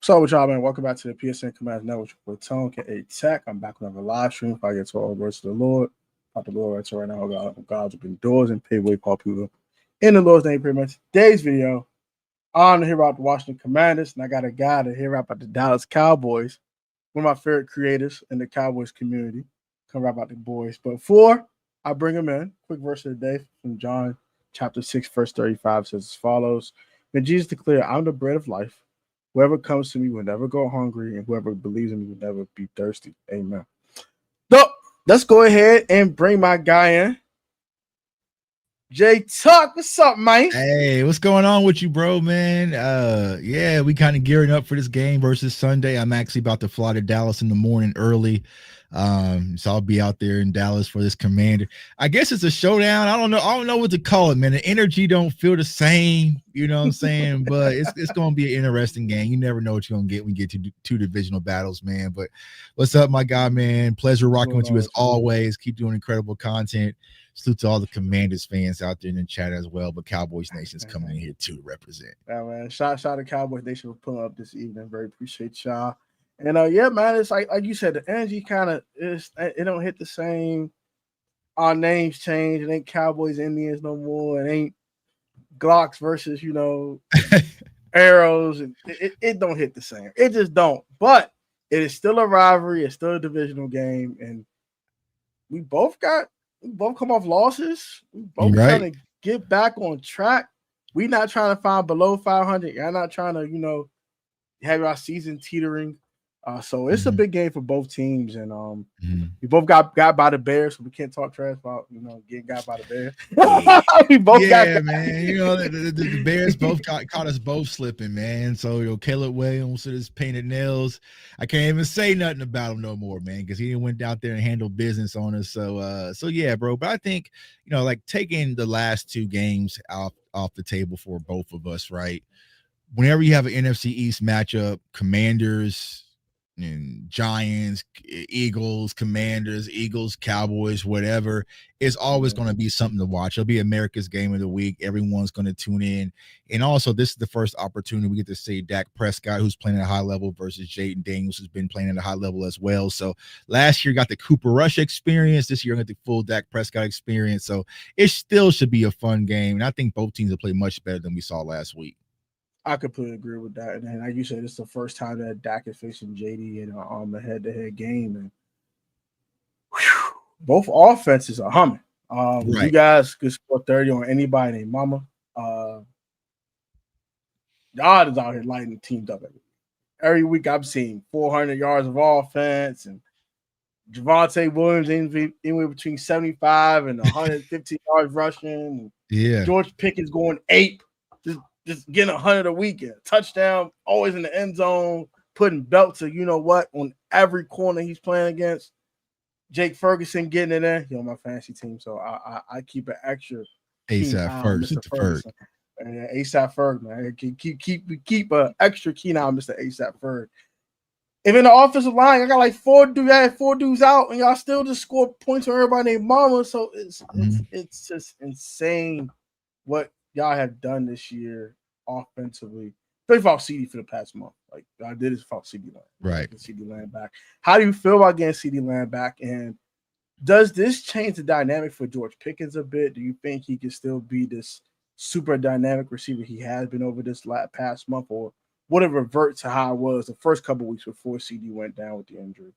What's up with y'all, man? Welcome back to the PSN Command Network with Tone, K.A. Tech. I'm back with another live stream. If I get to all words to the Lord, about the Lord right, so right now, God's open doors and pay way for people in the Lord's name. Pretty much today's video, I'm to hear about the Washington Commanders, and I got a guy to hear about the Dallas Cowboys, one of my favorite creators in the Cowboys community. Come right about the boys. But before I bring him in, quick verse of the day from John chapter 6, verse 35 says as follows. Then Jesus declared, I'm the bread of life. Whoever comes to me will never go hungry, and whoever believes in me will never be thirsty. Amen. So let's go ahead and bring my guy in. Jay Tuck, what's up, man? Hey, what's going on with you, bro, man? Yeah, we kind of gearing up for this game versus Sunday. I'm actually about to fly to Dallas in the morning early. So I'll be out there in Dallas for this Commander. I guess it's a showdown. I don't know what to call it, man. The energy don't feel the same, you know what I'm saying? But it's gonna be an interesting game. You never know what you're gonna get when you get to two divisional battles, man. But what's up, my guy, man? Pleasure rocking with you as always. Keep doing incredible content. Salute to all the Commanders fans out there in the chat as well. But Cowboys Nation's coming in here too to represent. Yeah, man. Shout to Cowboys Nation for pulling up this evening. Very appreciate y'all. And yeah, man, it's like you said, the energy kind of is. It don't hit the same. Our names change. It ain't Cowboys Indians no more. It ain't Glocks versus arrows, and it don't hit the same. It just don't. But it is still a rivalry. It's still a divisional game, and we both come off losses. We both trying to get back on track. We not trying to find below 500. Y'all not trying to have our season teetering. So it's a big game for both teams, and we both got by the Bears, so we can't talk trash about getting got by the Bears. We both got man. The Bears both caught us both slipping, man. So Caleb Williams with his painted nails, I can't even say nothing about him no more, man, because he went out there and handled business on us. So yeah, bro. But I think like taking the last two games off the table for both of us, right? Whenever you have an NFC East matchup, Commanders and Giants, Eagles, Commanders, Eagles, Cowboys, whatever, it's always going to be something to watch. It'll be America's game of the week. Everyone's going to tune in. And also, this is the first opportunity we get to see Dak Prescott, who's playing at a high level, versus Jaden Daniels, who's been playing at a high level as well. So last year got the Cooper Rush experience. This year got the full Dak Prescott experience. So it still should be a fun game. And I think both teams will play much better than we saw last week. I completely agree with that. And like you said, it's the first time that Dak is facing JD in a head-to-head game. And both offenses are humming. You guys could score 30 on anybody named Mama. God is out here lighting the teams up every week. I'm seeing 400 yards of offense, and Javonte Williams anywhere between 75 and 150 yards rushing. Yeah. George Pickens going 8. Just getting 100 a week, touchdown, always in the end zone, putting belts to on every corner he's playing against. Jake Ferguson getting it in, my fantasy team. So I keep an extra ASAP Ferg. ASAP Ferg, man. Keep an extra keen eye on Mr. ASAP Ferg. If in the offensive line, I got like 4 dudes out, and y'all still just score points on everybody named Mama. So it's just insane what y'all have done this year offensively. They fought CD for the past month. Like I did is fought CD Lamb. Right. CD Lamb back. How do you feel about getting CD Lamb back? And does this change the dynamic for George Pickens a bit? Do you think he can still be this super dynamic receiver he has been over this past month, or would it revert to how it was the first couple of weeks before CD went down with the injury?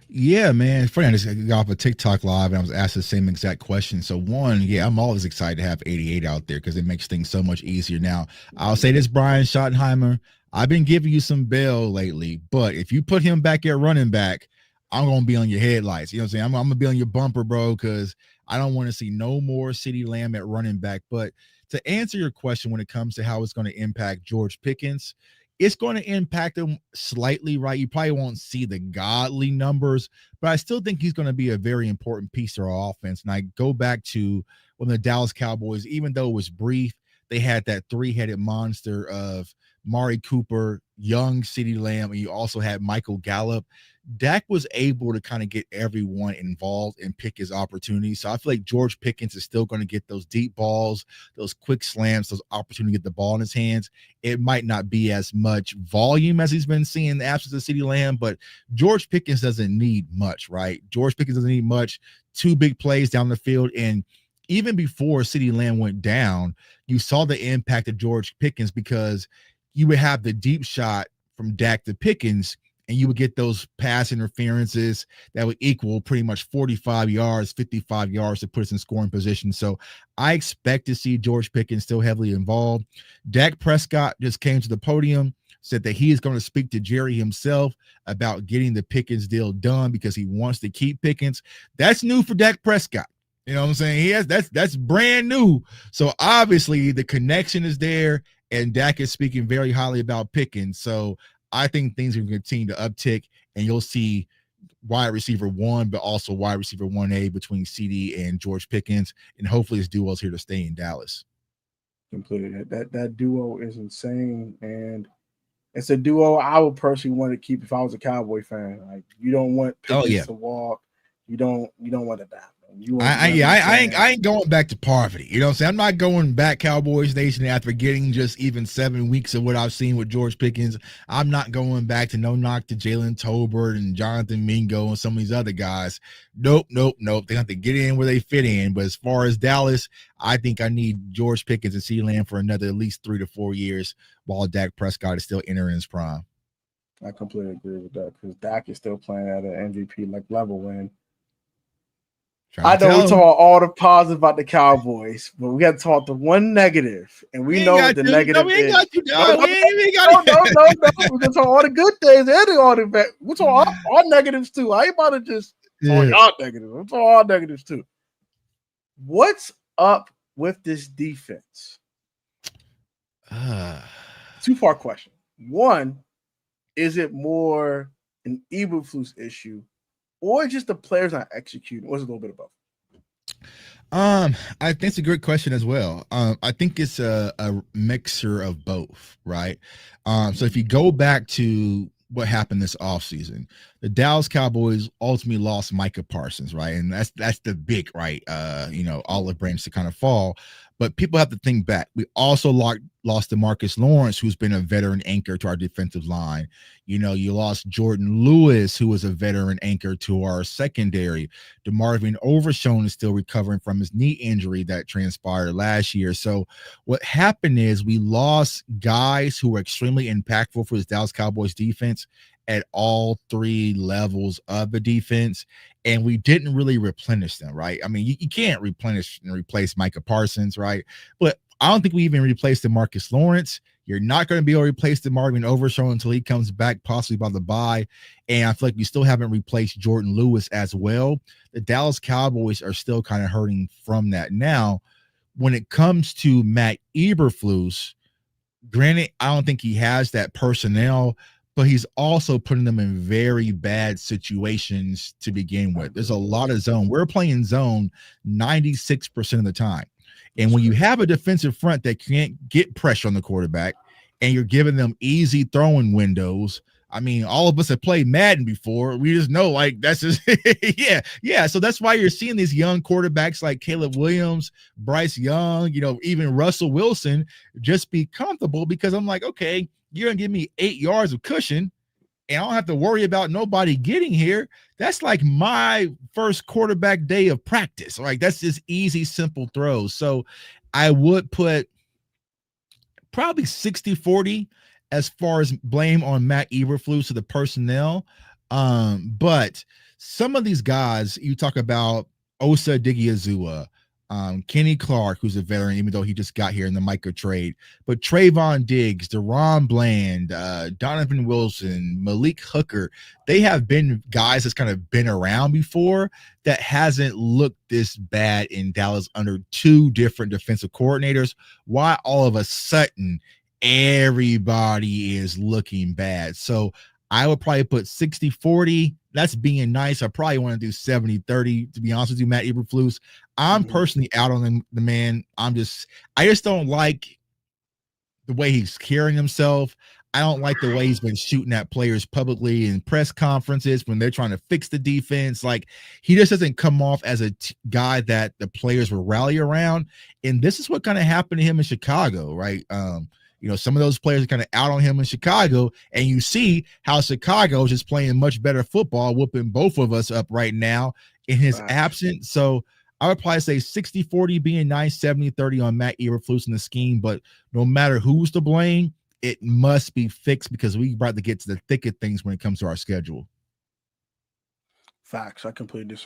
Yeah, man. It's funny. I just got off a TikTok live and I was asked the same exact question. So one, yeah, I'm always excited to have 88 out there because it makes things so much easier. Now, I'll say this, Brian Schottenheimer, I've been giving you some bail lately, but if you put him back at running back, I'm going to be on your headlights. You know what I'm saying? I'm going to be on your bumper, bro, because I don't want to see no more CeeDee Lamb at running back. But to answer your question when it comes to how it's going to impact George Pickens, it's going to impact him slightly, right? You probably won't see the godly numbers, but I still think he's going to be a very important piece of our offense. And I go back to when the Dallas Cowboys, even though it was brief, they had that 3-headed monster of Mari Cooper, young CeeDee Lamb, and you also had Michael Gallup. Dak was able to kind of get everyone involved and pick his opportunities. So I feel like George Pickens is still going to get those deep balls, those quick slams, those opportunities to get the ball in his hands. It might not be as much volume as he's been seeing in the absence of CeeDee Lamb, but George Pickens doesn't need much, right? George Pickens doesn't need much. 2 big plays down the field. And even before CeeDee Lamb went down, you saw the impact of George Pickens because you would have the deep shot from Dak to Pickens, and you would get those pass interferences that would equal pretty much 45 yards, 55 yards to put us in scoring position. So I expect to see George Pickens still heavily involved. Dak Prescott just came to the podium, said that he is going to speak to Jerry himself about getting the Pickens deal done because he wants to keep Pickens. That's new for Dak Prescott. You know what I'm saying? That's brand new. So obviously the connection is there, and Dak is speaking very highly about Pickens. So I think things are going to continue to uptick, and you'll see wide receiver 1, but also wide receiver 1A between CD and George Pickens, and hopefully this duo is here to stay in Dallas. Completely. That duo is insane, and it's a duo I would personally want to keep if I was a Cowboy fan. Like, you don't want Pickens to walk. You don't want to die. I ain't going back to poverty. You know what I'm saying? I'm not going back Cowboys Nation after getting just even 7 weeks of what I've seen with George Pickens. I'm not going back to no knock to Jalen Tolbert and Jonathan Mingo and some of these other guys. Nope. They have to get in where they fit in. But as far as Dallas, I think I need George Pickens and CeeDee Lamb for another at least 3 to 4 years while Dak Prescott is still entering his prime. I completely agree with that because Dak is still playing at an MVP like level, and I know we talk all the positive about the Cowboys, but we got to talk the one negative, and we know what the negative is. No. We're gonna talk all the good things and all the bad. We're talking all negatives too. I ain't about to just talk all negatives. We're talking all negatives too. What's up with this defense? 2-part question. One, is it more an Eberflus issue, or just the players not executing? Or is it a little bit of both? I think it's a great question as well. I think it's a mixture of both, right? So if you go back to what happened this offseason, the Dallas Cowboys ultimately lost Micah Parsons, right? And that's the big, right? Olive branch to kind of fall. But people have to think back. We also lost DeMarcus Lawrence, who's been a veteran anchor to our defensive line. You lost Jordan Lewis, who was a veteran anchor to our secondary. DeMarvin Overshown is still recovering from his knee injury that transpired last year. So what happened is we lost guys who were extremely impactful for this Dallas Cowboys defense at all 3 levels of the defense, and we didn't really replenish them, right? I mean, you can't replenish and replace Micah Parsons, right? But I don't think we even replaced DeMarcus Lawrence. You're not going to be able to replace DeMarvin Overshown until he comes back, possibly by the bye. And I feel like we still haven't replaced Jordan Lewis as well. The Dallas Cowboys are still kind of hurting from that. Now, when it comes to Matt Eberflus, granted, I don't think he has that personnel, but he's also putting them in very bad situations to begin with. There's a lot of zone. We're playing zone 96% of the time. And when you have a defensive front that can't get pressure on the quarterback and you're giving them easy throwing windows, I mean, all of us have played Madden before. We just know, like, that's just, yeah. So that's why you're seeing these young quarterbacks like Caleb Williams, Bryce Young, even Russell Wilson just be comfortable because I'm like, okay, you're going to give me 8 yards of cushion and I don't have to worry about nobody getting here. That's like my first quarterback day of practice. Like, that's just easy, simple throws. So I would put probably 60-40 as far as blame on Matt Eberflus to the personnel. But some of these guys, you talk about Osa Odighizuwa, Kenny Clark, who's a veteran, even though he just got here in the Micah trade, but Trayvon Diggs, Deron Bland, Donovan Wilson, Malik Hooker, they have been guys that's kind of been around before that hasn't looked this bad in Dallas under 2 different defensive coordinators. Why all of a sudden everybody is looking bad? So I would probably put 60-40. That's being nice. I probably want to do 70-30, to be honest with you, Matt Eberflus. I'm personally out on the man. I just don't like the way he's carrying himself. I don't like the way he's been shooting at players publicly in press conferences when they're trying to fix the defense. Like, he just doesn't come off as a guy that the players will rally around. And this is what kind of happened to him in Chicago, right? Some of those players are kind of out on him in Chicago, and you see how Chicago is just playing much better football, whooping both of us up right now in his absence. So I would probably say 60-40 being nice, 70-30 on Matt Eberflus in the scheme. But no matter who's to blame, it must be fixed because we about to get to the thick of things when it comes to our schedule. Facts. I completely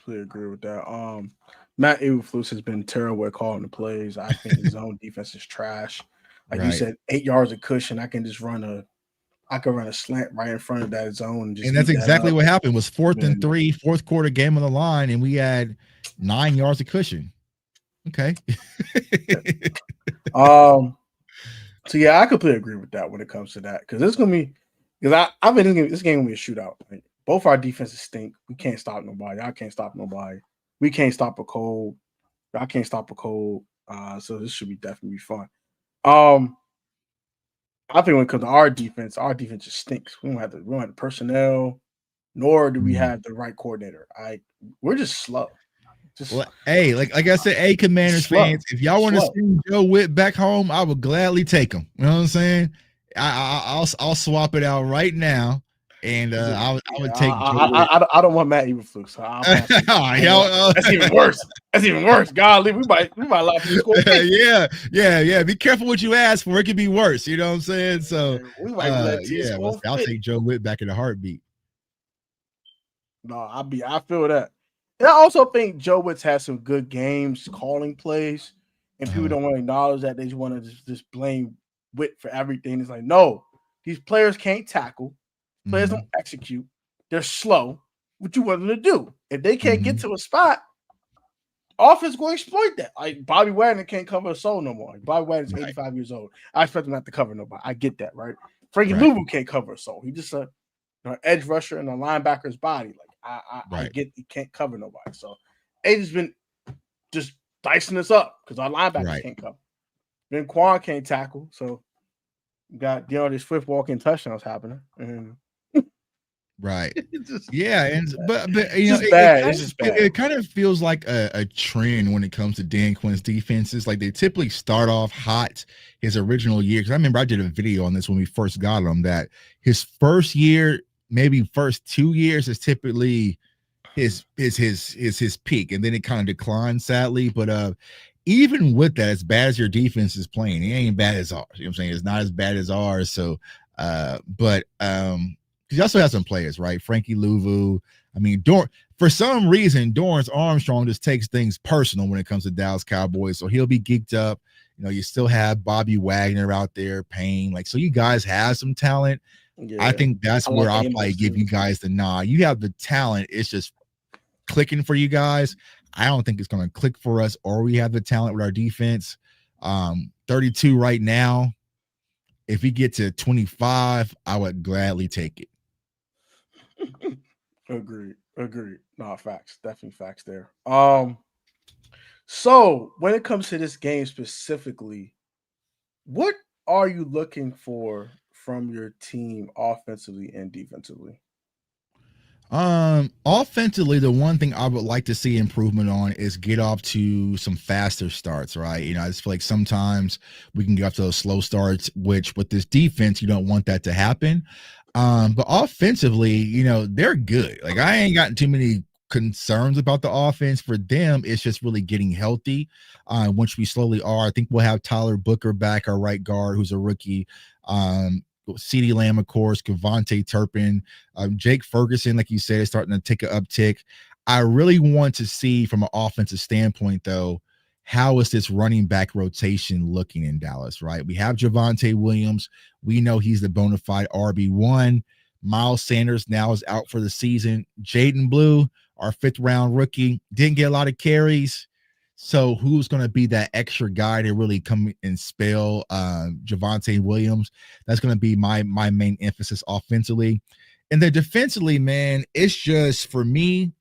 agree with that. Matt Eberflus has been terrible at calling the plays. I think his own defense is trash. Like you said, 8 yards of cushion. I can run a slant right in front of that zone. And that's exactly what happened. It was 4th and 3, fourth quarter, game on the line, and we had 9 yards of cushion. Okay. So yeah, I completely agree with that when it comes to that, because it's gonna be, because I think this game gonna be a shootout. Like, both our defenses stink. We can't stop nobody. I can't stop nobody. We can't stop a cold. I can't stop a cold. So this should definitely be fun. I think when it comes to our defense just stinks. We don't have the personnel, nor do we have the right coordinator. We're just slow. Hey, like I said, Commanders fans, if y'all want to send Joe Witt back home, I would gladly take him. You know what I'm saying? I'll swap it out right now, and I would take. I don't want Matt Eberflus. So that's even worse. That's even worse. Golly, we might allow him to score. Yeah. Be careful what you ask for. It could be worse. You know what I'm saying? So we might I'll take Joe Witt back in a heartbeat. No, I feel that. And I also think Joe Witt's had some good games calling plays, and people don't want to acknowledge that. They just want to just blame Witt for everything. It's like, no, these players can't tackle. Players don't execute. They're slow. What you want them to do? If they can't get to a spot, offense going to exploit that. Like, Bobby Wagner can't cover a soul no more. Like, Bobby Wagner's 85 years old. I expect him not to cover nobody. I get that, right? Frankie Louvu can't cover a soul. He's just an edge rusher in a linebacker's body. Like, I get he can't cover nobody. So AJ's been just dicing us up because our linebackers can't cover. Then Quan can't tackle. So you got this Swift walking touchdowns happening. But it kind of feels like a trend when it comes to Dan Quinn's defenses. Like, they typically start off hot his original year. Because I remember I did a video on this when we first got him, that his first year, maybe first 2 years, is typically his peak, and then it kind of declines, sadly. But even with that, as bad as your defense is playing, it ain't bad as ours. You know what I'm saying? It's not as bad as ours. So because you also have some players, right? Frankie Louvu. I mean, for some reason, Dorrance Armstrong just takes things personal when it comes to Dallas Cowboys. So he'll be geeked up. You still have Bobby Wagner out there paying. Like, so you guys have some talent. Yeah, I think that's where I'll probably give you guys the nod. You have the talent. It's just clicking for you guys. I don't think it's going to click for us, or we have the talent with our defense. 32 right now. If we get to 25, I would gladly take it. Agreed. No, facts. Definitely facts there. So when it comes to this game specifically, what are you looking for from your team offensively and defensively? Offensively, the one thing I would like to see improvement on is get off to some faster starts, right? I just feel like sometimes we can get off to those slow starts, which with this defense, you don't want that to happen. But offensively, they're good. Like, I ain't gotten too many concerns about the offense. For them, it's just really getting healthy, which we slowly are. I think we'll have Tyler Booker back, our right guard, who's a rookie. CeeDee Lamb, of course, Kevontae Turpin, Jake Ferguson, like you said, is starting to take an uptick. I really want to see, from an offensive standpoint, though, how is this running back rotation looking in Dallas, right? We have Javonte Williams. We know he's the bona fide RB1. Miles Sanders now is out for the season. Jaden Blue, our 5th-round rookie, didn't get a lot of carries. So who's going to be that extra guy to really come and spell Javonte Williams? That's going to be my main emphasis offensively. And then defensively, man, it's just, for me,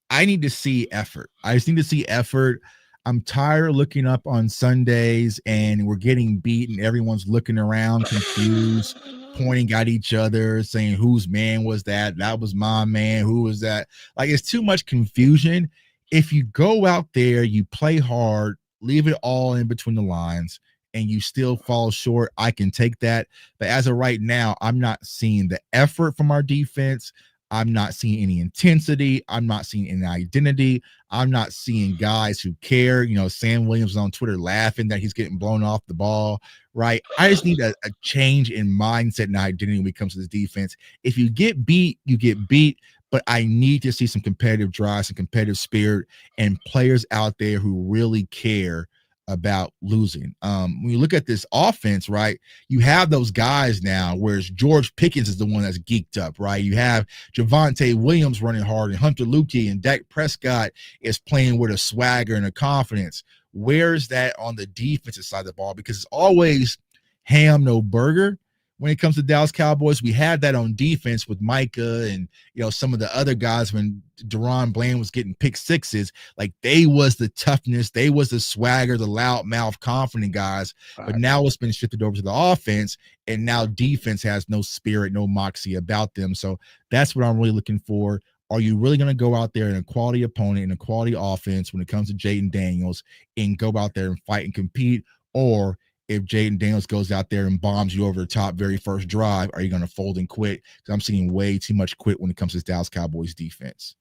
I need to see effort. I just need to see effort. I'm tired of looking up on Sundays and we're getting beat and everyone's looking around confused, pointing at each other, saying whose man was that? That was my man. Who was that? Like, it's too much confusion. If you go out there, you play hard, leave it all in between the lines, and you still fall short, I can take that. But as of right now, I'm not seeing the effort from our defense. I'm not seeing any intensity. I'm not seeing any identity. I'm not seeing guys who care. You know, Sam Williams is on Twitter laughing that he's getting blown off the ball, right? I just need a change in mindset and identity when it comes to this defense. If you get beat, you get beat. But I need to see some competitive drive, some competitive spirit, and players out there who really care about losing. When you look at this offense, right, you have those guys now, whereas George Pickens is the one that's geeked up, right? You have Javonte Williams running hard, and Hunter Luke and Dak Prescott is playing with a swagger and a confidence. Where's that on the defensive side of the ball? Because it's always ham, no burger. When it comes to Dallas Cowboys, we had that on defense with Micah and, you know, some of the other guys when Deron Bland was getting pick sixes. Like, they was the toughness, they was the swagger, the loud mouth, confident guys. But now it's been shifted over to the offense, and now defense has no spirit, no moxie about them. So that's what I'm really looking for. Are you really going to go out there in a quality opponent, in a quality offense when it comes to Jaden Daniels, and go out there and fight and compete? Or if Jaden Daniels goes out there and bombs you over the top very first drive, are you going to fold and quit? Because I'm seeing way too much quit when it comes to Dallas Cowboys defense.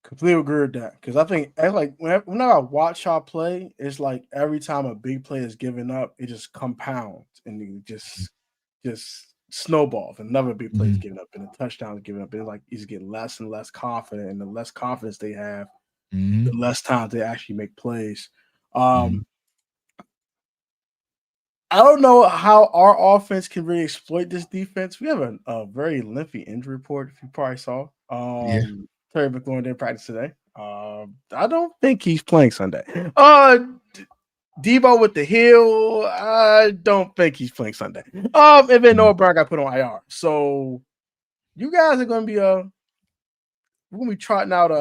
Completely agree with that. Because I think, like, when I watch y'all play, it's like every time a big play is given up, it just compounds and it just snowballs. Another big play is given up and a touchdown is given up. It's like he's getting less and less confident, and the less confidence they have, the less times they actually make plays. I don't know how our offense can really exploit this defense. We have a very lengthy injury report, if you probably saw. Terry McLaurin didn't practice today. I don't think he's playing Sunday. Debo with the heel. I don't think he's playing Sunday. And then Noah Brown got put on IR. So you guys are going to be we're going to be trotting out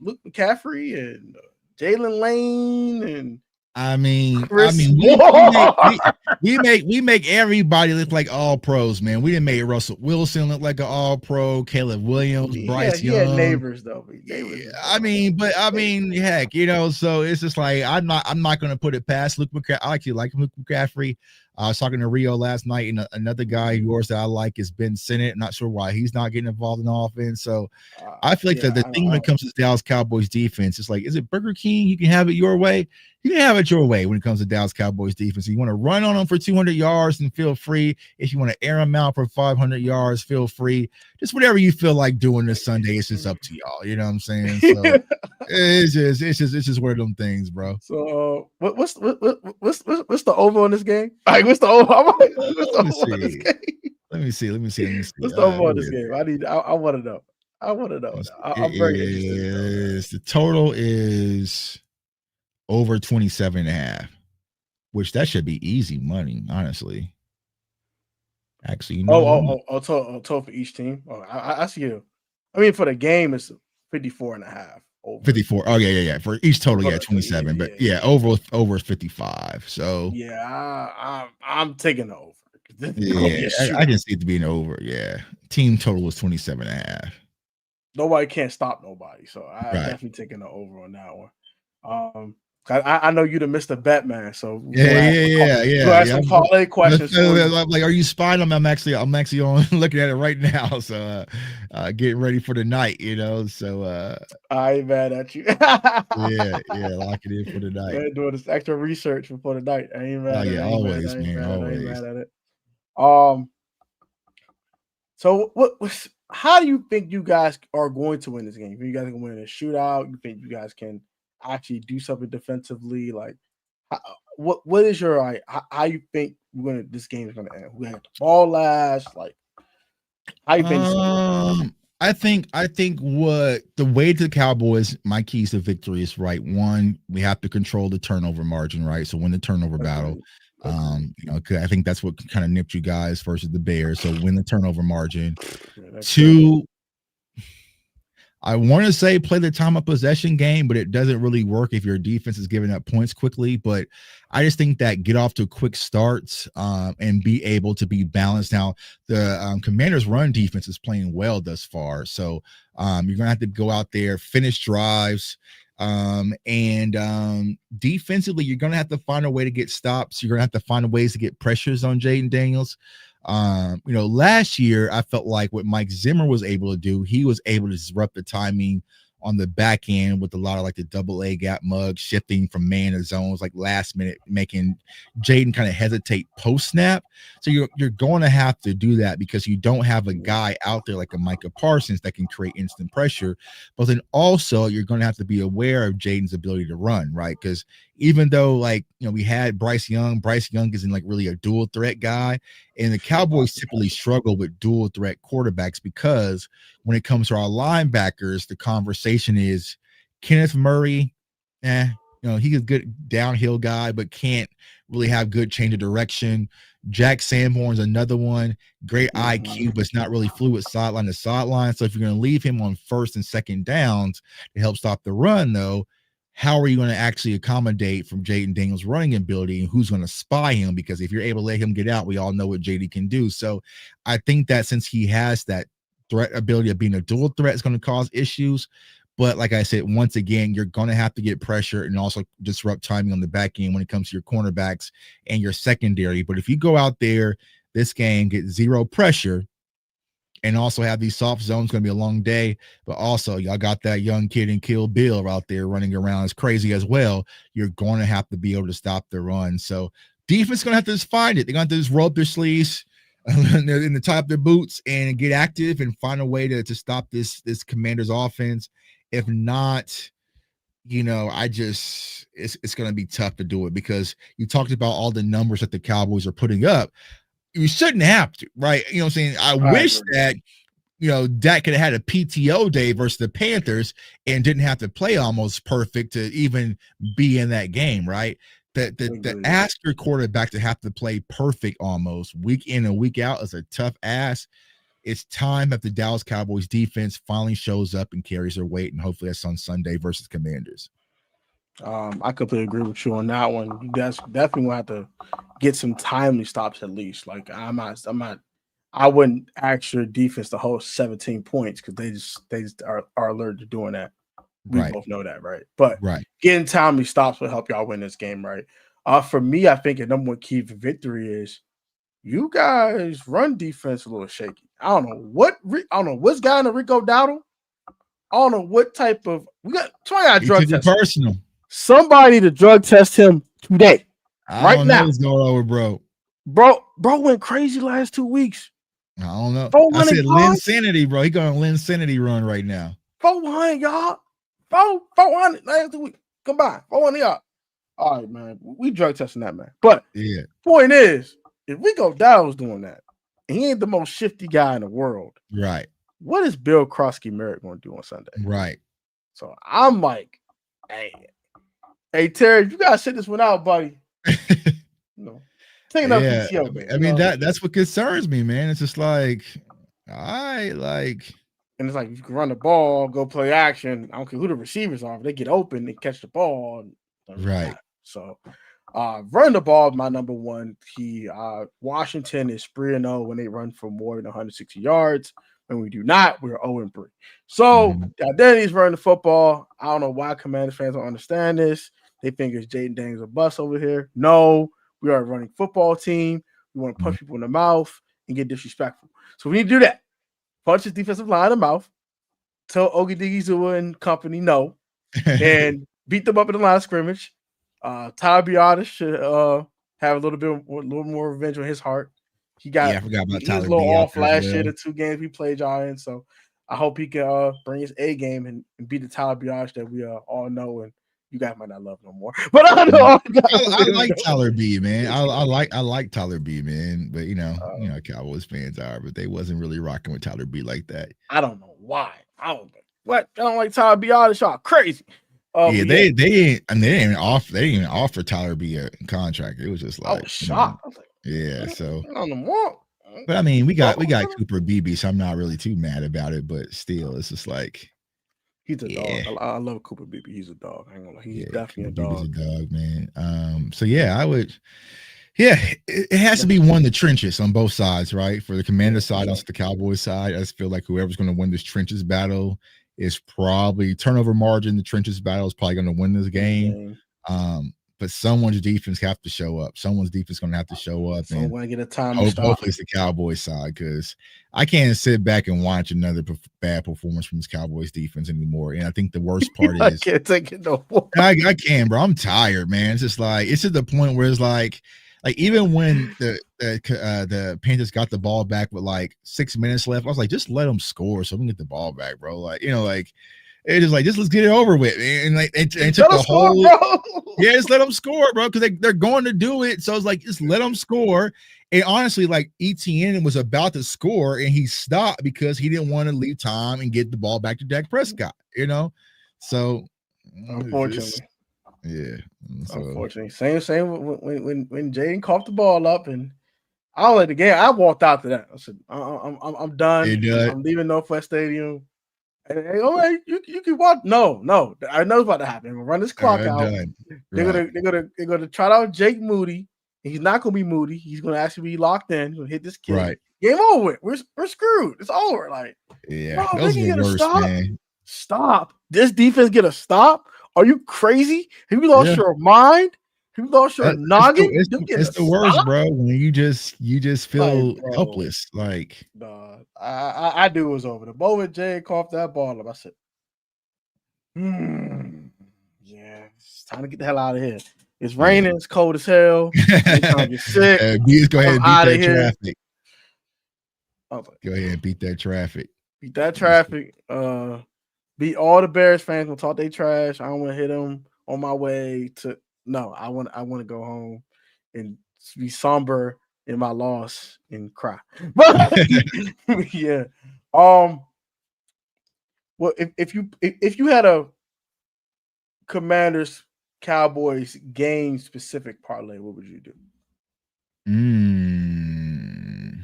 Luke McCaffrey and Jalen Lane and we make everybody look like all pros, man. We didn't make Russell Wilson look like an all pro, Caleb Williams, Bryce Young. He had neighbors though. Heck, you know, so it's just like I'm not gonna put it past Luke McCaffrey. I actually like Luke McCaffrey. I was talking to Rio last night, and another guy of yours that I like is Ben Sinnott. I'm not sure why he's not getting involved in offense. So I feel like the thing when it comes to the Dallas Cowboys defense, it's like, is it Burger King? You can have it your way. You can have it your way when it comes to Dallas Cowboys defense. If you want to run on them for 200 yards, and feel free. If you want to air them out for 500 yards, feel free. Just whatever you feel like doing this Sunday, it's just up to y'all. You know what I'm saying? So it's just one of them things, bro. So what's the over on this game? Like, what's the over? On this game? Let me see. What's the over on this game? I want to know. I'm very interested. The total is over 27.5, which that should be easy money, honestly. Actually, you know, total for each team. I see you. I mean, for the game, it's 54.5. Over. 54. Oh yeah. For each total, 27. But over 55. So I'm taking the over. I can see it being over. Yeah, team total was 27.5. Nobody can't stop nobody, so I definitely taking the over on that one. I know you the Mr. Batman, so yeah. Some parlay questions. Like, are you spying on me? I'm actually on looking at it right now. So getting ready for the night, you know. So I ain't mad at you. Lock it in for the night. Man, doing this extra research before the night. I ain't mad. Always. I ain't mad at it. So how do you think you guys are going to win this game? You guys are going to win a shootout? You think you guys can actually do something defensively? Like, what is your how you think this game is going to end? We have the ball last. Like, how you think? I think what the way to the Cowboys, my keys to victory is, right, one, we have to control the turnover margin, right? So win the turnover battle. I think that's what kind of nipped you guys versus the Bears. So win the turnover margin. Two, I want to say play the time of possession game, but it doesn't really work if your defense is giving up points quickly. But I just think that get off to quick starts and be able to be balanced. Now, the Commanders' run defense is playing well thus far. So you're going to have to go out there, finish drives. And defensively, you're going to have to find a way to get stops. You're going to have to find ways to get pressures on Jaden Daniels. Last year I felt like what Mike Zimmer was able to do, he was able to disrupt the timing on the back end with a lot of like the double A gap mug shifting from man to zones, like last minute, making Jaden kind of hesitate post snap. So you're going to have to do that because you don't have a guy out there like a Micah Parsons that can create instant pressure. But then also you're going to have to be aware of Jaden's ability to run, right? Because even though we had Bryce Young isn't like really a dual threat guy, and the Cowboys typically struggle with dual threat quarterbacks because when it comes to our linebackers, the conversation is Kenneth Murray, he's a good downhill guy, but can't really have good change of direction. Jack Sanborn's another one, great IQ, but it's not really fluid sideline to sideline. So if you're going to leave him on first and second downs to help stop the run, though, how are you going to actually accommodate from Jaden Daniels' running ability, and who's going to spy him? Because if you're able to let him get out, we all know what JD can do. So I think that since he has that threat ability of being a dual threat, it's going to cause issues. But like I said, once again, you're going to have to get pressure and also disrupt timing on the back end when it comes to your cornerbacks and your secondary. But if you go out there this game, get zero pressure, and also have these soft zones, going to be a long day. But also, y'all got that young kid in Kill Bill out there running around as crazy as well. You're going to have to be able to stop the run. So defense going to have to just find it. They're going to have to just roll up their sleeves in the top of their boots and get active and find a way to stop this Commanders offense. If not, it's going to be tough to do it because you talked about all the numbers that the Cowboys are putting up. You shouldn't have to, right? You know what I'm saying? I wish that, DAK could have had a PTO day versus the Panthers and didn't have to play almost perfect to even be in that game, right? The ask your quarterback to have to play perfect almost week in and week out is a tough ask. It's time that the Dallas Cowboys defense finally shows up and carries their weight, and hopefully that's on Sunday versus Commanders. I completely agree with you on that one. You guys definitely want to have to get some timely stops at least. Like I wouldn't ask your defense to hold 17 points because they just are allergic to doing that. We both know that, right? But getting timely stops will help y'all win this game, right? For me, I think the number one key for victory is you guys run defense a little shaky. I don't know what's got in the Rico Dowdle. I don't know what type of somebody got drug test. Personal. Somebody to drug test him today. I don't know what's going on, bro. Bro went crazy last 2 weeks. I don't know. I said Linsanity, bro. He going Linsanity run right now. 400, y'all. 400 last 2 weeks. Combined. 400 y'all. All right, man. We drug testing that, man. But point is, if Rico Dowdle's doing that, and he ain't the most shifty guy in the world. Right. What is Bill Krosky-Merritt going to do on Sunday? Right. So I'm like, hey, Terry, you gotta sit this one out, buddy. Taking up PTO, man. I mean, that's what concerns me, man. It's just like, and it's like you can run the ball, go play action. I don't care who the receivers are. If they get open, they catch the ball. Right. So run the ball is my number one key. Washington is 3-0 when they run for more than 160 yards. When we do not, we're 0-3. So identity's running the football. I don't know why Commanders fans don't understand this. They think it's Jaden Daniels a bus over here. No, we are a running football team. We want to punch people in the mouth and get disrespectful. So we need to do that. Punch his defensive line in the mouth. Tell Odigizua and company no. And beat them up in the line of scrimmage. Tyler Biadasz should have a little more revenge on his heart. I forgot about Tyler. He was a little off last year, the 2 games we played y'all in. So I hope he can bring his A game and beat the Tyler Biadasz that we all know and you guys might not love no more. But I know I like Tyler B, man. I like Tyler B, man. But Cowboys fans are, but they wasn't really rocking with Tyler B like that. I don't know why. I don't like Tyler Biadasz. Y'all crazy. They didn't even offer Tyler B a contract. It was just like I was shocked. I was like, so on the wall. But I mean, we got Cooper Beebe, so I'm not really too mad about it. But still, it's just like He's a dog. I love Cooper Beebe. He's a dog. I ain't gonna lie. He's definitely a dog. He's a dog, man. So yeah, I would. Yeah, it has to be one in the trenches on both sides, right? For the Commander side, also the Cowboys side. I just feel like whoever's going to win this trenches battle is probably turnover margin. The trenches battle is probably going to win this game. But someone's defense have to show up. Someone's defense going to have to show up. So and want to get a time to stop. Hopefully it's the Cowboys side, because I can't sit back and watch another bad performance from this Cowboys defense anymore. And I think the worst part is I can't take it no more. I can, bro. I'm tired, man. It's just like it's at the point where it's like even when the Panthers got the ball back with like 6 minutes left, I was like, just let them score so we can get the ball back, bro. Like, it's just like, just let's get it over with. And like, it took the whole, just let them score, bro, because they're going to do it. So it's like, just let them score. And honestly, like ETN was about to score and he stopped because he didn't want to leave time and get the ball back to Dak Prescott, So unfortunately. Yeah. So. Unfortunately. Same when Jaden coughed the ball up and I don't like the game. I walked out to that. I said, I'm done. I'm leaving Northwest Stadium. Hey, all right, you can watch. No, I know it's about to happen. We'll run this clock out. They're gonna try out Jake Moody. He's not gonna be Moody. He's gonna actually be locked in. He's gonna hit this kid. Right. Game over. We're screwed. It's over. Like, yeah, those are the worst, man. Stop. This defense get a stop. Are you crazy? Have you lost your mind? Have you lost your noggin? It's the worst, bro. When you just feel helpless. Like, I knew it was over. The moment Jay coughed that ball up, I said, yeah, it's time to get the hell out of here. It's raining. It's cold as hell. It's time to get sick. Go ahead and beat that traffic. Go ahead and beat that traffic. Beat that traffic. Beat all the Bears fans gonna talk they trash. I don't want to hit them on my way to. No, I want to go home and be somber in my loss and cry. But yeah. Well, if you had a Commanders Cowboys game specific parlay, what would you do?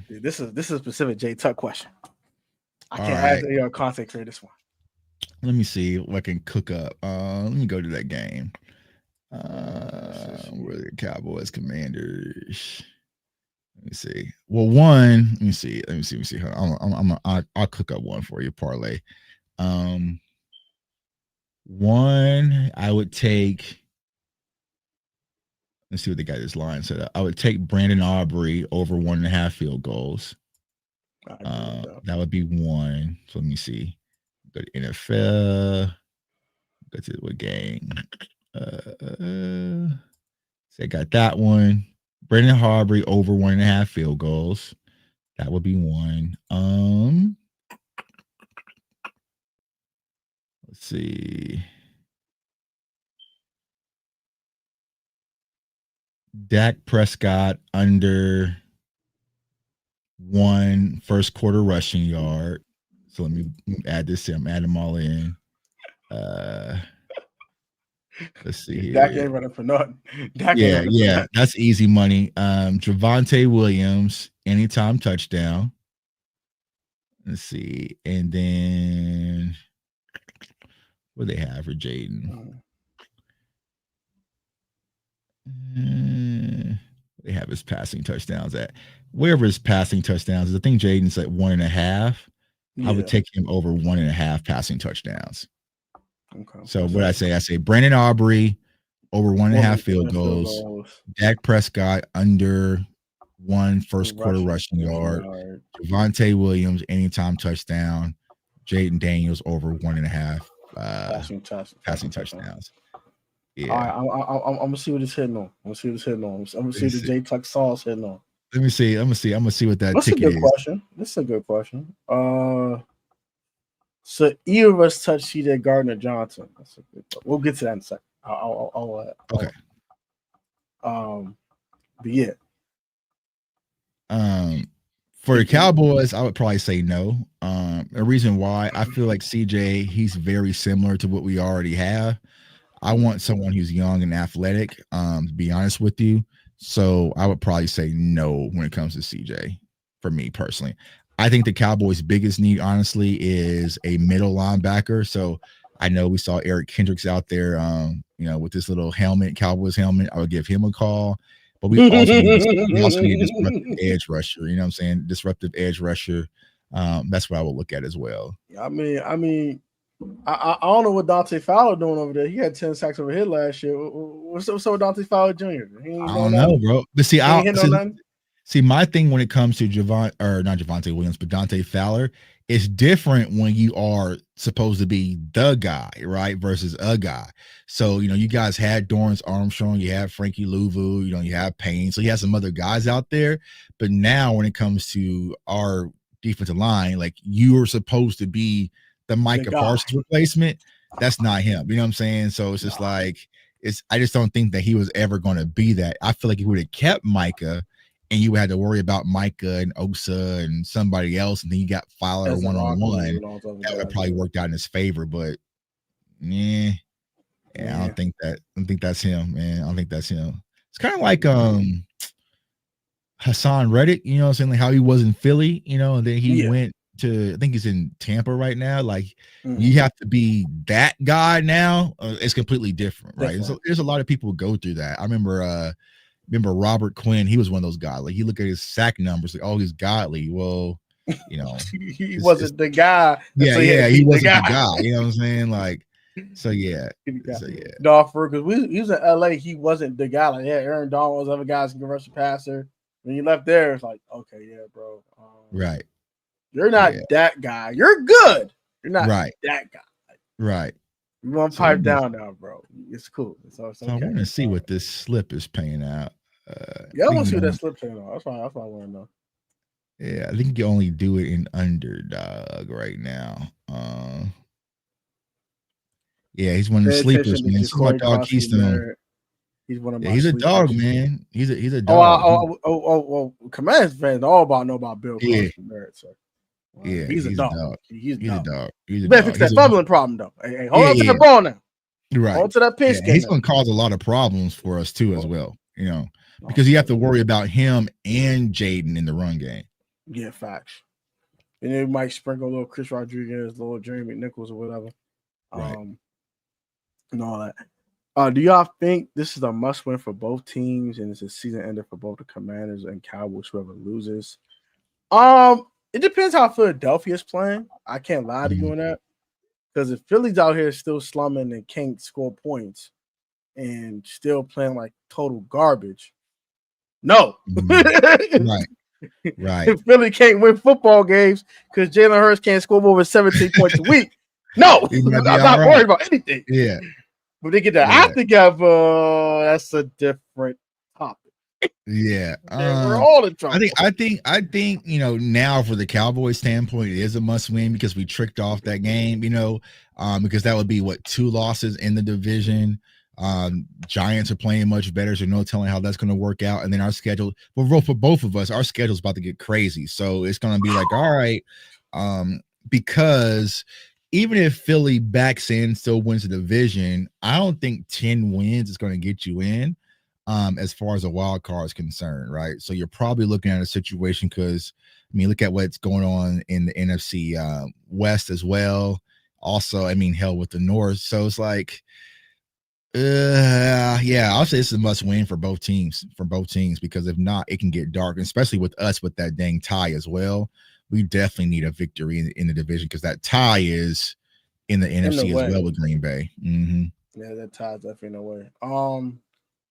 Dude, this is a specific J Tuck question. I can't ask your content create this one. Let me see what I can cook up. Let me go to that game. Where the Cowboys Commanders? Let me see. Well, one. Let me see. I'll cook up one for you. Parlay. One. I would take. Let's see what they got this line set up. I would take Brandon Aubrey over 1.5 field goals. That would be one. So let me see. Go to NFL. Go to what game? So I got that one. Brandon Aubrey over 1.5 field goals. That would be one. Let's see. Dak Prescott under 1 first quarter rushing yard. So let me add this in. I'm adding them all in. Let's see here. Dak ain't running for nothing. Yeah, that's easy money. Javonte Williams, anytime touchdown. Let's see. And then what do they have for Jaden? They have his passing touchdowns at wherever his passing touchdowns is. I think Jaden's at 1.5. I would take him over 1.5 passing touchdowns. Okay. So what I say Brandon Aubrey over 1.5 field goals. Dak Prescott under 1 first quarter rushing yard. Javonte Williams anytime touchdown. Jaden Daniels over 1.5 passing touchdowns. Yeah. All right, I'm gonna see what it's hitting on. I'm gonna see the J Tuck sauce hitting on. Let me see. I'm gonna see what that ticket is. This is a good question. So either of us touch CJ Gardner Johnson. That's a good question. We'll get to that in a second. Okay. But yeah. For the Cowboys, I would probably say no. A reason why I feel like CJ, he's very similar to what we already have. I want someone who's young and athletic, to be honest with you. So I would probably say no when it comes to CJ for me personally. I think the Cowboys' biggest need, honestly, is a middle linebacker. So I know we saw Eric Kendricks out there, with this little helmet, Cowboys helmet. I would give him a call. But we also need a disruptive edge rusher. You know what I'm saying? Disruptive edge rusher. That's what I will look at as well. I mean, I don't know what Dante Fowler doing over there. He had 10 sacks over here last year. What's up with Dante Fowler Jr.? I don't know, bro. But see, my thing when it comes to not Javonte Williams, but Dante Fowler, it's different when you are supposed to be the guy, right, versus a guy. So, you guys had Dorrance Armstrong, you have Frankie Louvu, you have Payne. So you have some other guys out there. But now when it comes to our defensive line, like you are supposed to be the Micah Parsons replacement. That's not him. You know what I'm saying? So it's just I just don't think that he was ever going to be that. I feel like he would have kept Micah, and you had to worry about Micah and Osa and somebody else, and then you got Fowler one-on-one. That would have probably worked out in his favor, but I don't think that's him, man. I don't think that's him. It's kind of like Hassan Reddick, you know what I'm saying? Like how he was in Philly, and then he went to, I think he's in Tampa right now. Like you have to be that guy now. It's completely different, right? So there's a lot of people who go through that. I remember Robert Quinn. He was one of those guys. Like you look at his sack numbers, like, oh, he's godly. Well, he wasn't the guy. Yeah, he wasn't the guy. You know what I'm saying? Like, so yeah. No, because he was in LA. He wasn't the guy. Like, Aaron Donald was other guys can rush a passer. When you left there, it's like, okay, yeah, bro. Right. You're not that guy. You're good. You're not that guy. Right. You want to pipe down now, bro. It's cool. It's okay. So I want to see what this slip is paying out. I want to see what that slip paying out. That's why I want to know. Yeah, I think you can only do it in underdog right now. He's one of the sleepers, man. This is my dog Keystone. He's one of my. He's a dog, man. He's a dog. Commanders fans all know about Bill Cosby. So. He's a dog. He's a dog. You better fix that fumbling problem, though. Hey, hold on to the ball now. Right. Hold to that pitch. He's going to cause a lot of problems for us too, as well. Because you have to worry about him and Jaden in the run game. Yeah, facts. And then might sprinkle a little Chris Rodriguez, a little Jeremy Nichols, or whatever. And all that. Do y'all think this is a must-win for both teams, and it's a season ender for both the Commanders and Cowboys, whoever loses? It depends how Philadelphia's playing. I can't lie to you on that. Because if Philly's out here still slumming and can't score points and still playing like total garbage, no. Right. If Philly can't win football games because Jalen Hurts can't score over 17 points a week, no. I'm not worried about anything. Yeah. But they get their act together, that's a different topic. Yeah, we're all in trouble. I think now for the Cowboys standpoint, it is a must win because we tricked off that game. Because that would be 2 losses in the division. Giants are playing much better, so no telling how that's going to work out. And then our schedule, for both of us, our schedule is about to get crazy. So it's going to be like, all right, because even if Philly backs in, still wins the division, I don't think 10 wins is going to get you in. As far as a wild card is concerned, right? So you're probably looking at a situation because, look at what's going on in the NFC West as well. Also, hell with the North. So it's like, I'll say it's a must win for both teams, because if not, it can get dark, especially with us with that dang tie as well. We definitely need a victory in the division because that tie is in the NFC as well with Green Bay. Mm-hmm. Yeah, that tie is definitely in the way.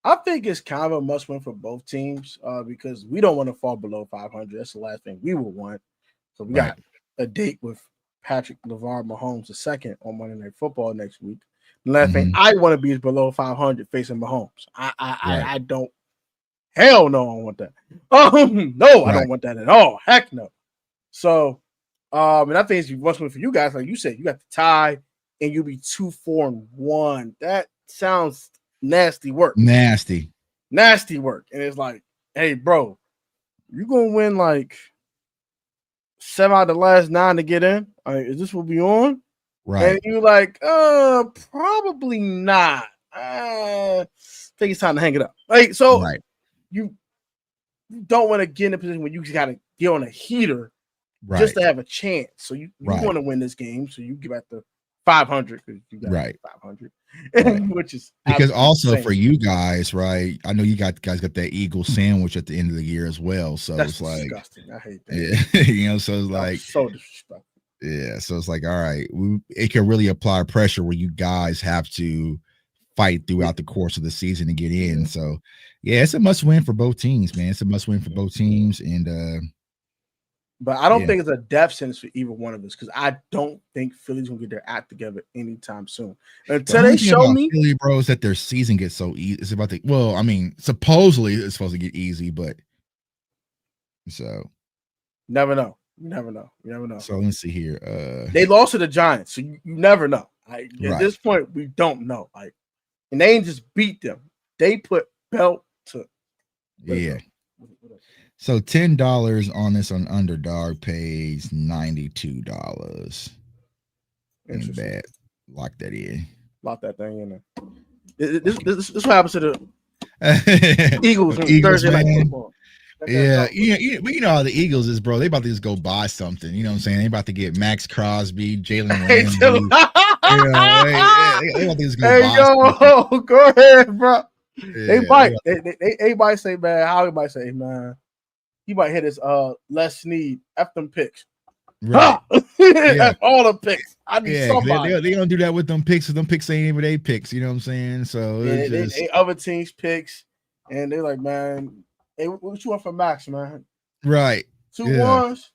I think it's kind of a must-win for both teams because we don't want to fall below 500. That's the last thing we will want. So we got a date with Patrick LeVar Mahomes II on Monday Night Football next week. The last thing I want to be is below 500 facing Mahomes. I don't. Hell no, I don't want that. No, I don't want that at all. Heck no. So, and I think it's a must-win for you guys. Like you said, you got the tie, and you'll be 2-4-1. That sounds nasty work. Nasty work. And it's like, hey, bro, you gonna win like 7 out of the last 9 to get in? Is this what we on? Right. And you like, probably not. I think it's time to hang it up. So you don't want to get in a position where you gotta get on a heater just to have a chance. So you want to win this game, so you get back to 500 because you got right 500, right. which is Because also insane. for you guys, right? I know you guys got that Eagle sandwich at the end of the year as well. So That's it's like, disgusting. I hate that. yeah, so it's like so disrespectful. Yeah, so it's like, all right, it can really apply pressure where you guys have to fight throughout the course of the season to get in. So, yeah, it's a must win for both teams, man. It's a must win for both teams, and but I don't think it's a death sentence for either one of us because I don't think Philly's gonna get their act together anytime soon. Until they show me, Philly, bro, is that their season gets so easy. It's about to. Well, I mean, supposedly it's supposed to get easy, but so never know. You never know. You never know. So let's see here. They lost to the Giants, so you never know. At this point, we don't know. Like, and they ain't just beat them; they put belt to. Yeah. So $10 on this on Underdog pays $92. Ain't bad. Lock that in. Lock that thing in there. This what happens to the Eagles on Thursday night football. Yeah, you know how the Eagles is, bro. They about to just go buy something. You know what I'm saying? They about to get Max Crosby, Jalen Ramsey. They about to just go buy something. Go ahead, bro. They might. They might say, man. How he might say, man. He might hit his Les Snead. F them picks. Right. All the picks. I need somebody. They don't do that with them picks. Them picks ain't even they picks. You know what I'm saying? So they other teams picks, and they're like, man. Hey, what you want for Max, man? Right. Two ones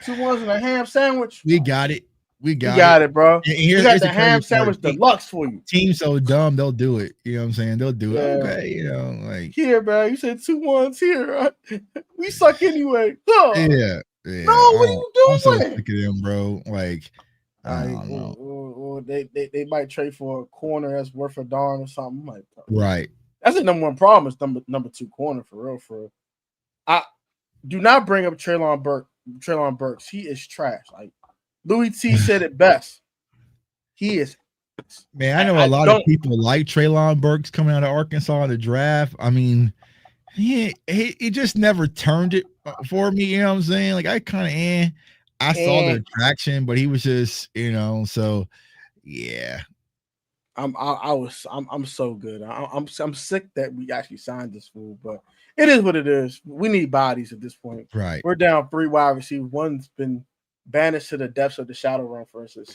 and a ham sandwich. We got it. We got it, bro. We got the ham sandwich deluxe for you. Team so dumb, they'll do it. You know what I'm saying? They'll do it. Okay, you know, like here, man. You said 2 ones here. Right? We suck anyway. Oh. Yeah. No, what are you doing? I'm so sick of them, bro. Like, I don't know. Or they might trade for a corner that's worth a darn or something. Like, right. That's the number one problem is number 2 corner for real. I do not bring up Treylon Burks. He is trash. Like Louis T said it best. He is. Man, I know a lot of people like Treylon Burks coming out of Arkansas in the draft. I mean, he just never turned it for me. You know what I'm saying? Like I kind of I saw the attraction, but he was just, you know. So yeah. I'm so good. I'm sick that we actually signed this fool, but it is what it is. We need bodies at this point. Right. We're down 3 wide receivers. One's been banished to the depths of the shadow run for instance.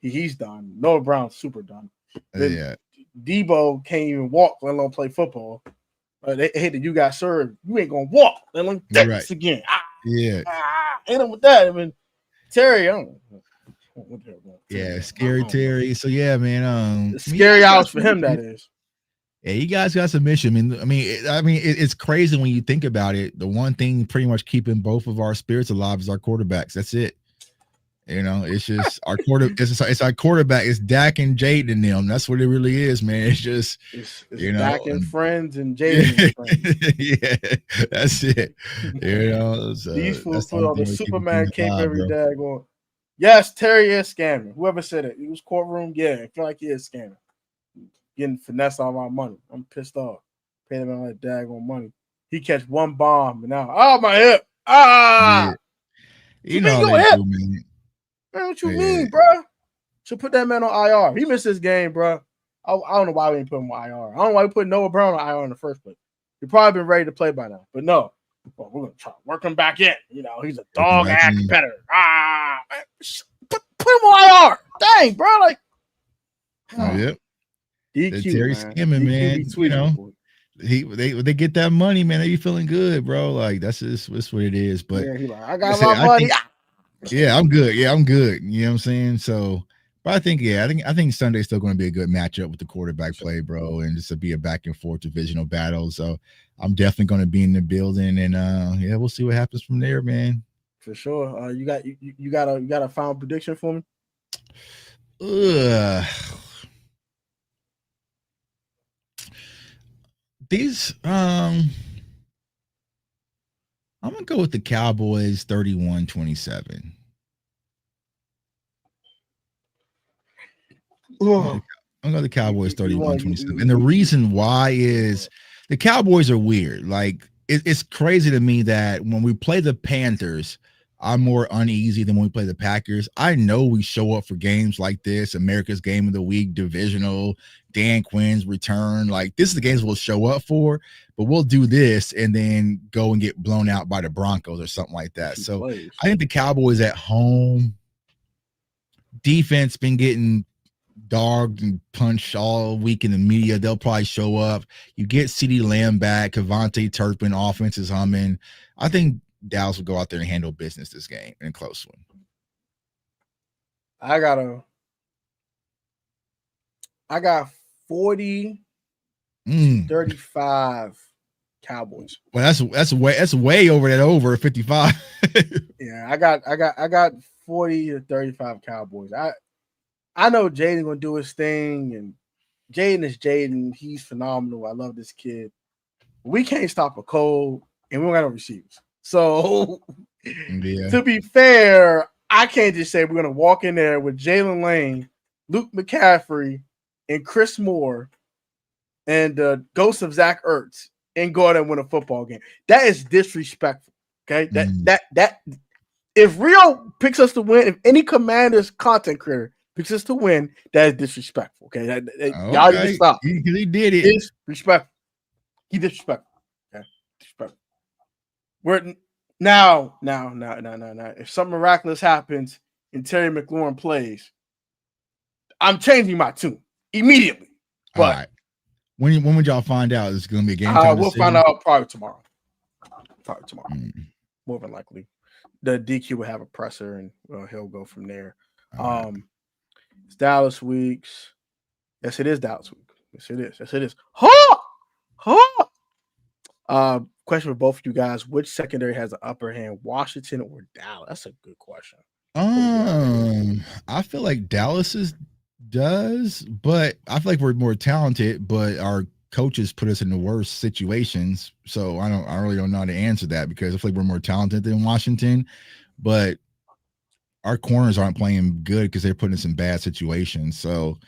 He's done. Noah Brown's super done. Yeah. Debo can't even walk, let alone play football. They hate that you got served. You ain't gonna walk. Let alone this again. Hit him with that. I mean, Terry, I don't know. Yeah, scary Terry. So yeah, man. Scary hours for him. That is. Yeah, you guys got some mission. I mean, it's crazy when you think about it. The one thing pretty much keeping both of our spirits alive is our quarterbacks. That's it. You know, it's just our it's our quarterback. It's Dak and Jaden and them. That's what it really is, man. It's just it's Dak and friends and Jaden and friends. Yeah, that's it. You know, these fools put on the Superman cape every day going. Yes, Terry is scamming. Whoever said it. It was courtroom. Yeah, I feel like he is scamming. Getting finesse out of my money. I'm pissed off. Paying him all that daggone money. He catch one bomb and now, my hip. Yeah. You know your hip? Man, what you mean, bro? Should put that man on IR. He missed this game, bro. I don't know why we didn't put him on IR. I don't know why we put Noah Brown on IR in the first place. He probably been ready to play by now. But no. Well, we're gonna try to work him back in. You know, he's a dog ass competitor. Put him on IR. Dang, bro. Like, yep. DQ, Terry scamming, man. You know, they get that money, man. They be feeling good, bro. Like that's what it is. But yeah, he like, I got my money. Yeah, I'm good. Yeah, I'm good. You know what I'm saying? So, but I think Sunday's still going to be a good matchup with the quarterback play, bro, and just to be a back and forth divisional battle. So I'm definitely going to be in the building, and yeah, we'll see what happens from there, man. For sure. You got a final prediction for me? I'm gonna go with the Cowboys 31-27. I'm gonna go the Cowboys 31-27. And the reason why is the Cowboys are weird. Like it's crazy to me that when we play the Panthers, I'm more uneasy than when we play the Packers. I know we show up for games like this, America's Game of the Week, divisional, Dan Quinn's return. Like, this is the games we'll show up for, but we'll do this and then go and get blown out by the Broncos or something like that. So I think the Cowboys at home, defense been getting dogged and punched all week in the media. They'll probably show up. You get CeeDee Lamb back, Kevontae Turpin, offense is humming. I think Dallas will go out there and handle business this game in a close one. I got 40-35 Cowboys. Well, that's way over that over 55. Yeah, I got 40-35 Cowboys. I know Jaden gonna do his thing, and Jaden is Jaden. He's phenomenal. I love this kid. We can't stop a cold, and we don't got no receivers. So, to be fair, I can't just say we're going to walk in there with Jalen Lane, Luke McCaffrey, and Chris Moore, and the ghost of Zach Ertz, and go out and win a football game. That is disrespectful. Okay, that if Rio picks us to win, if any Commanders content creator picks us to win, that is disrespectful. Okay, y'all need to stop. He did it. Disrespectful. He disrespectful. Okay, disrespectful. We're now. If something miraculous happens and Terry McLaurin plays, I'm changing my tune immediately. But all right. When would y'all find out it's going to be a game time? We'll find out probably tomorrow. More than likely. The DQ will have a presser and he'll go from there. It's Dallas weeks. Yes, it is Dallas week. Yes, it is. Question for both of you guys: which secondary has the upper hand, Washington or Dallas? That's a good question. I feel like Dallas's does, but I feel like we're more talented, but our coaches put us in the worst situations. So I really don't know how to answer that, because I feel like we're more talented than Washington, but our corners aren't playing good because they're putting us in bad situations. So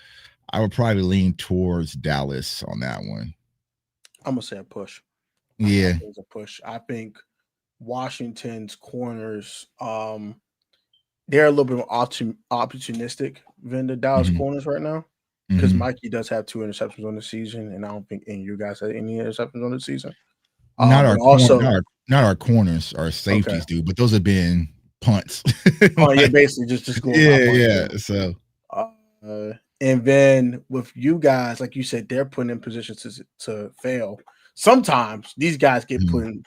I would probably lean towards Dallas on that one. I'm gonna say a push. Yeah, it's a push. I think Washington's corners, they're a little bit more opportunistic than the Dallas corners right now, because Mikey does have 2 interceptions on the season, and I don't think any of you guys had any interceptions on the season. Not our corners, our safeties do, but those have been punts. Yeah, basically just going. Yeah. So, and then with you guys, like you said, they're put in positions to fail. Sometimes these guys get put in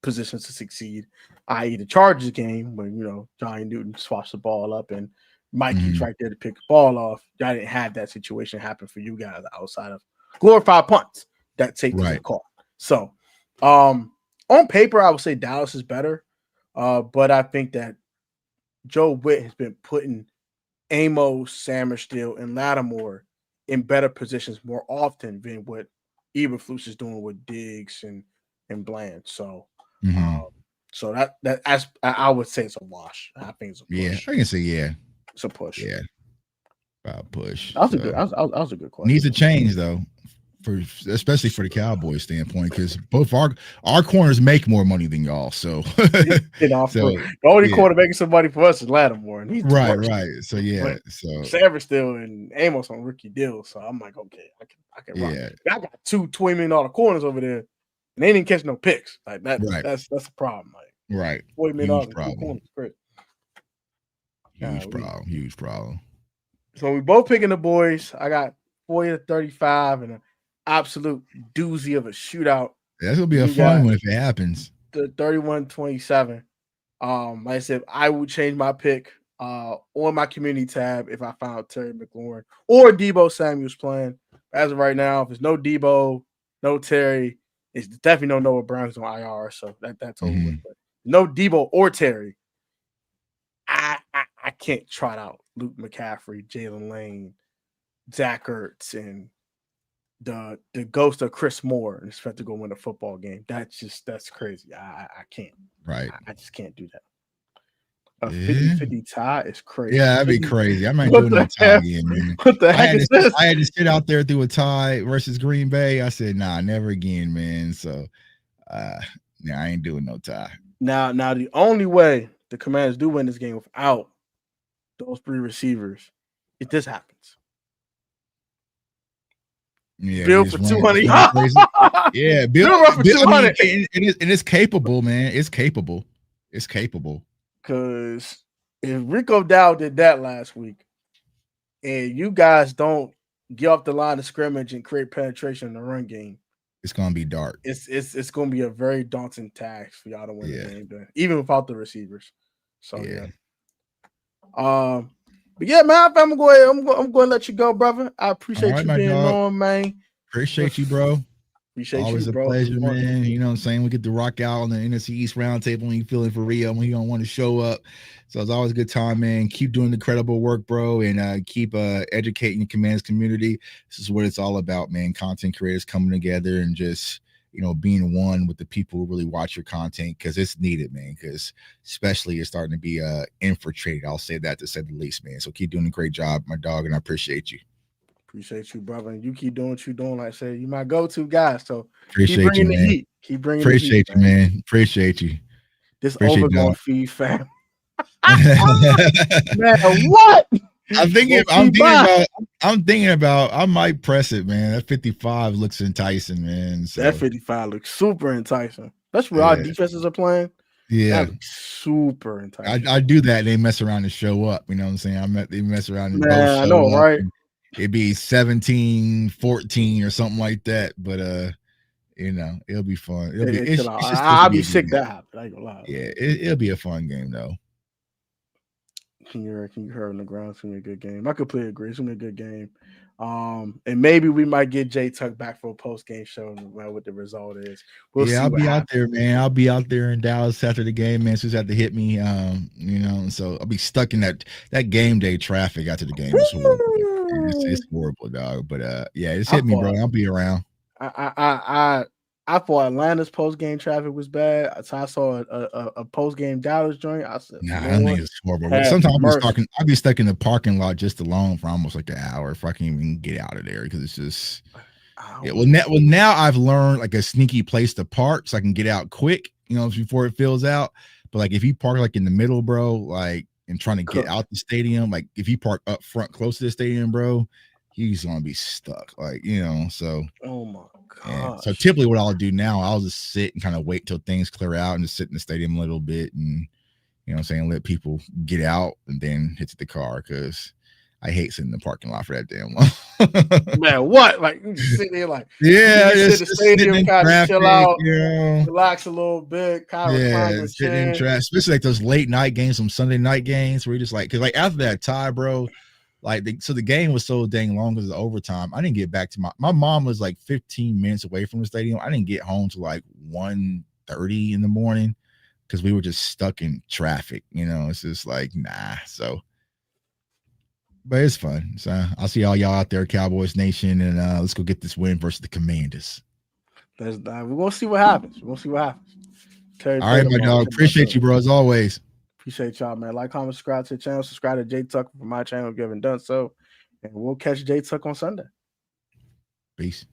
positions to succeed, i.e. the Chargers game when, Johnny Newton swaps the ball up and Mikey's right there to pick the ball off. Y'all didn't have that situation happen for you guys outside of glorified punts that safeties caught. So, on paper, I would say Dallas is better, but I think that Joe Witt has been putting Amos, Samerstill, and Lattimore in better positions more often than what Eberflus is doing with Diggs and Bland. So, so that's I would say it's a wash. I think it's a push. Yeah, I can say it's a push. Yeah, about push. That was a good question. Needs to change though, especially for the Cowboys standpoint, because both our corners make more money than y'all. So, the only corner making some money for us is Lattimore, and he's right. So Samerstill and Amos on rookie deals. So I'm like, okay, I can rock. I got 2 $20 million corners over there, and they didn't catch no picks. Like that. Right. That's a problem. Like $40 million corners, great. Huge problem. So we both picking the boys. I got 40-35 and an absolute doozy of a shootout. That's gonna be a fun one if it happens. The 31-27. Like I said, I would change my pick on my community tab if I found Terry McLaurin or Deebo Samuel's playing. As of right now, if there's no Deebo, no Terry, it's definitely no Noah Brown's on IR. So that's over with. But no Deebo or Terry. I can't trot out Luke McCaffrey, Jalen Lane, Zach Ertz, and the ghost of Chris Moore and expect to go win a football game. That's crazy. I can't. Right. I just can't do that. A 50-50 tie is crazy. Yeah, that'd be crazy. I might do no tie again, man. What the heck is this? I had to sit out there through a tie versus Green Bay. I said, nah, never again, man. So I ain't doing no tie. Now the only way the Commanders do win this game without those 3 receivers, if this happens. Yeah, Bill for 200 yards. Yeah, Bill run for 200. and it's capable, man. It's capable. Because if Rico Dow did that last week, and you guys don't get off the line of scrimmage and create penetration in the run game, it's gonna be dark. It's gonna be a very daunting task for y'all to win the game, even without the receivers. So yeah. But yeah, man, I'm going to let you go, brother. I appreciate you being on, man. Appreciate you, bro. Always a pleasure, man. You know what I'm saying? We get to rock out on the NFC East roundtable when you feeling for Rio, when you don't want to show up. So it's always a good time, man. Keep doing the incredible work, bro, and keep educating the Commands community. This is what it's all about, man. Content creators coming together and just, you know, being one with the people who really watch your content, because it's needed, man, because especially it's starting to be infiltrated. I'll say that, to say the least, man. So keep doing a great job, my dog, and I appreciate you. Appreciate you, brother. And you keep doing what you're doing. Like I said, you my go-to guy. So appreciate keep bringing you, the man. heat. Keep bringing appreciate the heat, you, man. Appreciate you. This over gonna feed fam. Man, what? I'm thinking about I might press it, man. That 55 looks enticing, man. So that 55 looks super enticing. Especially when our defenses are playing. Yeah, that looks super enticing. I do that. They mess around and show up. You know what I'm saying? They mess around and both show I know, up. right? It'd be 17-14 or something like that. But you know, it'll be fun. I'll be sick that happen. I ain't gonna lie. Yeah, it'll be a fun game though. Can you hear on the ground? It's gonna be a good game. I completely agree. It's gonna be a good game. And maybe we might get Jay Tuck back for a post game show what the result is. We'll see. I'll be out there, man. I'll be out there in Dallas after the game, man. Sue's had to hit me, you know. So I'll be stuck in that game day traffic after the game. It's horrible. It's horrible, dog. But yeah, just hit me, bro. I'll be around. I thought Atlanta's post game traffic was bad. So I saw a post game Dallas joint. I said, "Nah, I think it's horrible." Sometimes I'll be stuck in the parking lot just alone for almost like an hour if I can't even get out of there, because it's just. Yeah, well, now I've learned like a sneaky place to park so I can get out quick, you know, before it fills out. But like if you park like in the middle, bro, like and trying to get out the stadium, like if you park up front close to the stadium, bro, he's gonna be stuck, like, you know. So oh my god. Yeah. So typically what I'll do now, I'll just sit and kind of wait till things clear out and just sit in the stadium a little bit, and you know what I'm saying, let people get out and then hit the car, because I hate sitting in the parking lot for that damn long. Man, what? Like you just sit there, like just sit in the stadium, kind of chill out, you know, relax a little bit, kind of recline, sitting in traffic, especially like those late night games, some Sunday night games where you're just like, because like after that tie, bro. Like so the game was so dang long because of the overtime. I didn't get back to my mom was like 15 minutes away from the stadium. I didn't get home till like 1:30 in the morning because we were just stuck in traffic. You know, it's just like, nah. So, but it's fun. So I'll see all y'all out there, Cowboys Nation, and let's go get this win versus the Commanders. We're gonna see what happens. All right, my dog. Appreciate you, bro, as always. Appreciate y'all, man. Like, comment, subscribe to the channel. Subscribe to Jay Tuck for my channel if you haven't done so. And we'll catch Jay Tuck on Sunday. Peace.